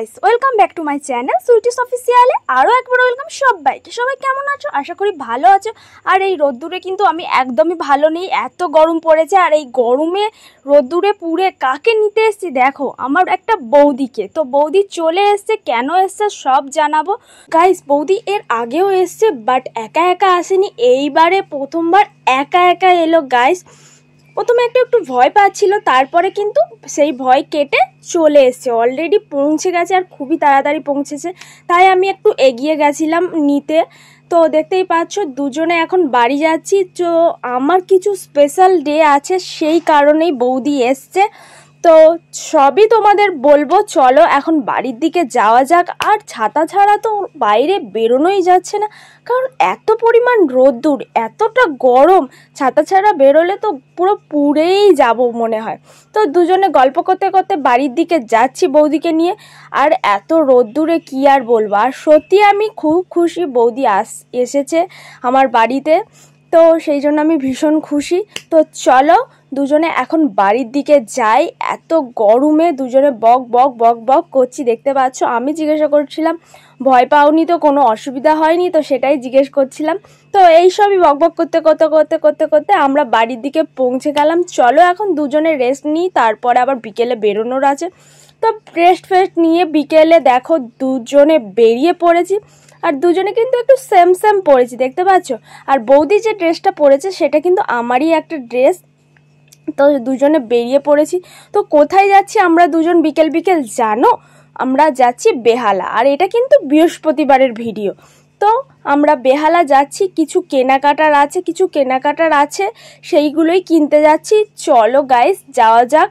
Guys, welcome back to my channel Sweeties অফিসিয়ালে। আরও একবার ওয়েলকাম সবাইকে। সবাই কেমন আছো? আশা করি ভালো আছো। আর এই রোদ্দুরে কিন্তু আমি একদমই ভালো নেই, এত গরম পড়েছে। আর এই গরমে রোদ্দুরে পুড়ে কাকে নিতে এসেছি দেখো, আমার একটা বৌদিকে। তো বৌদি চলে এসছে, কেন এসছে সব জানাবো গাইস। বৌদি এর আগেও এসছে, বাট একা একা আসেনি, এইবারে প্রথমবার একা একা এলো গাইস। প্রথমে একটু ভয় পাচ্ছিল, তারপরে কিন্তু সেই ভয় কেটে চলে এসছে, অলরেডি পৌঁছে গেছে আর খুবই তাড়াতাড়ি পৌঁছেছে। তাই আমি একটু এগিয়ে গেছিলাম নিতে। তো দেখতেই পাচ্ছ দুজনে এখন বাড়ি যাচ্ছি। তো আমার কিছু স্পেশাল ডে আছে, সেই কারণেই বৌদি এসছে। তো সবই তোমাদের বলবো, চলো এখন বাড়ির দিকে যাওয়া যাক। আর ছাতা ছাড়া তো বাইরে বেরোনোই যাচ্ছে না, কারণ এত পরিমাণ রোদ্দুর, এতটা গরম, ছাতা ছাড়া বেরোলে তো পুরো পুড়েই যাব মনে হয়। তো দুজনে গল্প করতে করতে বাড়ির দিকে যাচ্ছি বৌদিকে নিয়ে। আর এত রোদ্দুরে কি আর বলবো। আর সত্যি আমি খুব খুশি বৌদি এসেছে আমার বাড়িতে, তো সেই জন্য আমি ভীষণ খুশি। তো চলো দুজনে এখন বাড়ির দিকে যাই। এত গরমে দুজনে বক বক বক বক করছি, দেখতে পাচ্ছ। আমি জিজ্ঞাসা করছিলাম ভয় পাওনি তো, কোনো অসুবিধা হয়নি তো, সেটাই জিজ্ঞেস করছিলাম। তো এইসবই বক বক করতে করতে করতে করতে করতে আমরা বাড়ির দিকে পৌঁছে গেলাম। চলো এখন দুজনে রেস্ট নিই, তারপরে আবার বিকেলে বেরোনোর আছে। তো রেস্ট ফেস্ট নিয়ে বিকেলে দেখো দুজনে বেরিয়ে পড়েছি। আর দুজনে কিন্তু একটু সেম সেম পরেছি, দেখতে পাচ্ছ। আর বৌদি যে ড্রেসটা পরেছে সেটা কিন্তু আমারই একটা ড্রেস। তো দুজনে বেরিয়ে পড়েছি। তো কোথায় যাচ্ছি আমরা দুজন বিকেল বিকেল জানো? আমরা যাচ্ছি বেহালা। আর এটা কিন্তু বৃহস্পতিবারের ভিডিও। তো আমরা বেহালা যাচ্ছি, কিছু কেনাকাটার আছে সেইগুলোই কিনতে যাচ্ছি। চলো গাইস যাওয়া যাক।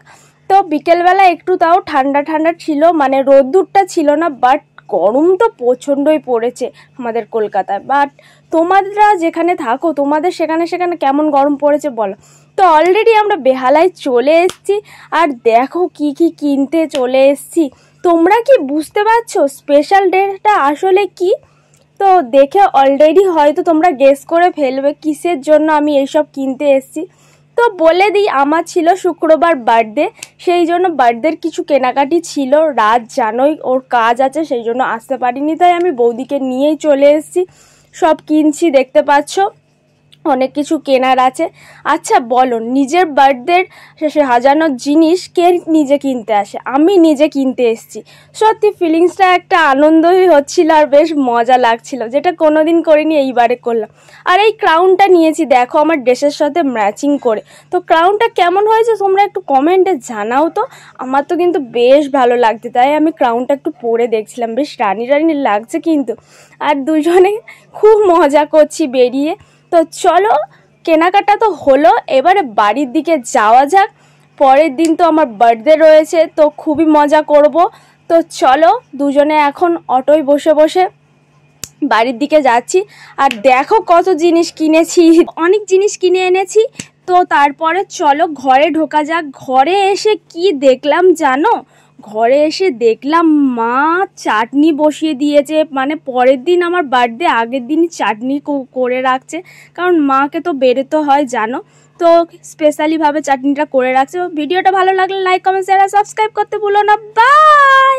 তো বিকেলবেলা একটু তাও ঠান্ডা ঠান্ডা ছিল, মানে রোদ্দুরটা ছিল না, বাট গরম তো প্রচণ্ডই পড়েছে আমাদের কলকাতায়। বাট তোমরা যেখানে থাকো তোমাদের সেখানে কেমন গরম পড়েছে বলো। তো অলরেডি আমরা বেহালায় চলে এসেছি। আর দেখো কি কি কিনতে চলে এসেছি। তোমরা কি বুঝতে পারছো স্পেশাল ডেটা আসলে কি? তো দেখে অলরেডি হয়তো তোমরা গেস করে ফেলবে কিসের জন্য আমি এইসব কিনতে এসেছি। তো বলে দিই, আমার ছিল শুক্রবার বার্থডে, সেই জন্য বার্থডের কিছু কেনাকাটি ছিল। রাত জানোই ওর কাজ আছে, সেই জন্য আসতে পারিনি, তাই আমি বৌদিকে নিয়েই চলে এসেছি। সব কিনছি, দেখতে পাচ্ছ অনেক কিছু কেনার আছে। আচ্ছা বলো, নিজের বার্থডের শেষে হাজানো জিনিস কে নিজে কিনতে আসে? আমি নিজে কিনতে এসেছি। সত্যি ফিলিংসটা একটা আনন্দই হচ্ছিল আর বেশ মজা লাগছিল, যেটা কোনোদিন করিনি, এইবারে করলাম। আর এই ক্রাউনটা নিয়েছি, দেখো আমার ড্রেসের সাথে ম্যাচিং করে। তো ক্রাউনটা কেমন হয়েছে তোমরা একটু কমেন্টে জানাও তো। আমার তো কিন্তু বেশ ভালো লাগছে, তাই আমি ক্রাউনটা একটু পরে দেখছিলাম, বেশ রানি রানি লাগছে কিন্তু। আর দুজনে খুব মজা করছি বেরিয়ে। তো চলো কেনাকাটা তো হলো, এবারে বাড়ির দিকে যাওয়া যাক। পরের দিন তো আমার বার্থডে রয়েছে, তো খুবই মজা করব। তো চলো দুজনে এখন অটোয় বসে বসে বাড়ির দিকে যাচ্ছি। আর দেখো কত জিনিস কিনেছি, অনেক জিনিস কিনে এনেছি। তো তারপরে চলো ঘরে ঢোকা যাক। ঘরে এসে কি দেখলাম জানো? ঘরে এসে দেখলাম মা চাটনি বসিয়ে দিয়েছে, মানে পরের দিন আমার বার্থডে, আগের দিনই চাটনি করে রাখছে, কারণ মাকে তো বেরোতে হয় জানো। তো স্পেশালিভাবে চাটনিটা করে রাখছে। ভিডিওটা ভালো লাগলে লাইক, কমেন্ট, শেয়ার আর সাবস্ক্রাইব করতে ভুলো না। বাই।